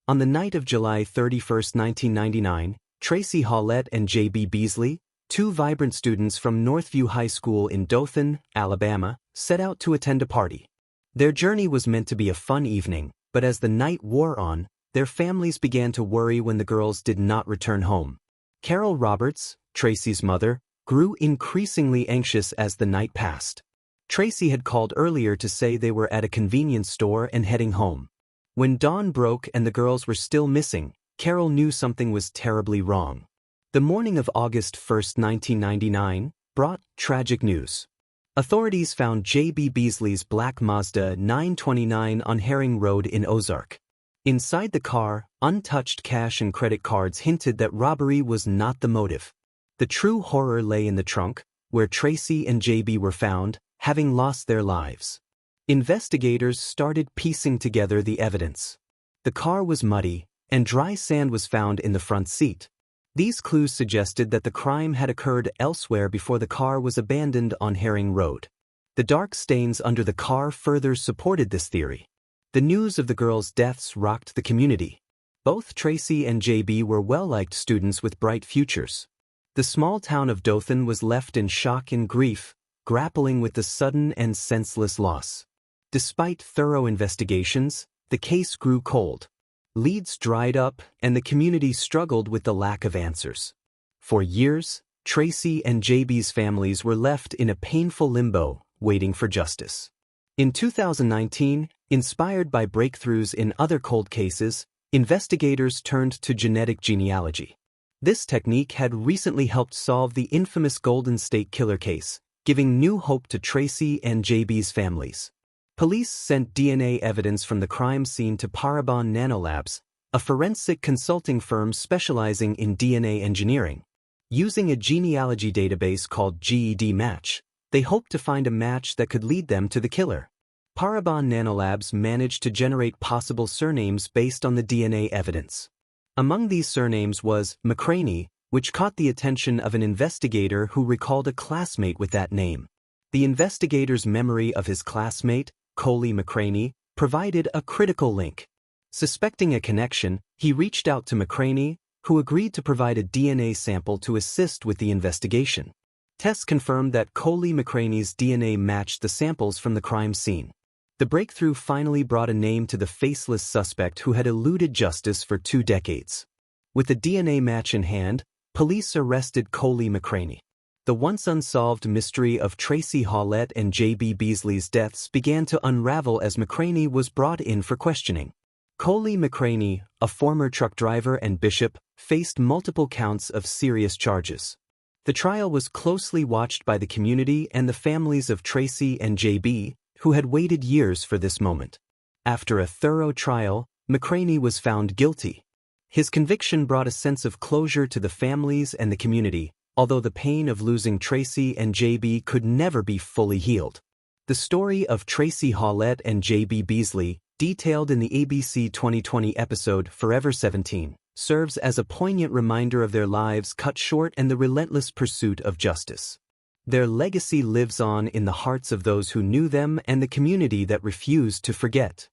On the night of July 31, 1999, Tracie Hawlett and J.B. Beasley, two vibrant students from Northview High School in Dothan, Alabama, set out to attend a party. Their journey was meant to be a fun evening, but as the night wore on, their families began to worry when the girls did not return home. Carol Roberts, Tracie's mother, grew increasingly anxious as the night passed. Tracie had called earlier to say they were at a convenience store and heading home. When dawn broke and the girls were still missing, Carol knew something was terribly wrong. The morning of August 1, 1999, brought tragic news. Authorities found J.B. Beasley's black Mazda 929 on Herring Road in Ozark. Inside the car, untouched cash and credit cards hinted that robbery was not the motive. The true horror lay in the trunk, where Tracie and J.B. were found, having lost their lives. Investigators started piecing together the evidence. The car was muddy, and dry sand was found in the front seat. These clues suggested that the crime had occurred elsewhere before the car was abandoned on Herring Road. The dark stains under the car further supported this theory. The news of the girls' deaths rocked the community. Both Tracie and J.B. were well-liked students with bright futures. The small town of Dothan was left in shock and grief, grappling with the sudden and senseless loss. Despite thorough investigations, the case grew cold. Leads dried up, and the community struggled with the lack of answers. For years, Tracie and J.B.'s families were left in a painful limbo, waiting for justice. In 2019, inspired by breakthroughs in other cold cases, investigators turned to genetic genealogy. This technique had recently helped solve the infamous Golden State Killer case, giving new hope to Tracie and J.B.'s families. Police sent DNA evidence from the crime scene to Parabon Nanolabs, a forensic consulting firm specializing in DNA engineering. Using a genealogy database called GED-Match, they hoped to find a match that could lead them to the killer. Parabon Nanolabs managed to generate possible surnames based on the DNA evidence. Among these surnames was McCraney, which caught the attention of an investigator who recalled a classmate with that name. The investigator's memory of his classmate, Coley McCraney, provided a critical link. Suspecting a connection, he reached out to McCraney, who agreed to provide a DNA sample to assist with the investigation. Tests confirmed that Coley McCraney's DNA matched the samples from the crime scene. The breakthrough finally brought a name to the faceless suspect who had eluded justice for 2 decades. With the DNA match in hand, police arrested Coley McCraney. The once unsolved mystery of Tracie Hawlett and J.B. Beasley's deaths began to unravel as McCraney was brought in for questioning. Coley McCraney, a former truck driver and bishop, faced multiple counts of serious charges. The trial was closely watched by the community and the families of Tracie and J.B., who had waited years for this moment. After a thorough trial, McCraney was found guilty. His conviction brought a sense of closure to the families and the community, although the pain of losing Tracie and J.B. could never be fully healed. The story of Tracie Hawlett and J.B. Beasley, detailed in the ABC 2020 episode Forever 17, serves as a poignant reminder of their lives cut short and the relentless pursuit of justice. Their legacy lives on in the hearts of those who knew them and the community that refused to forget.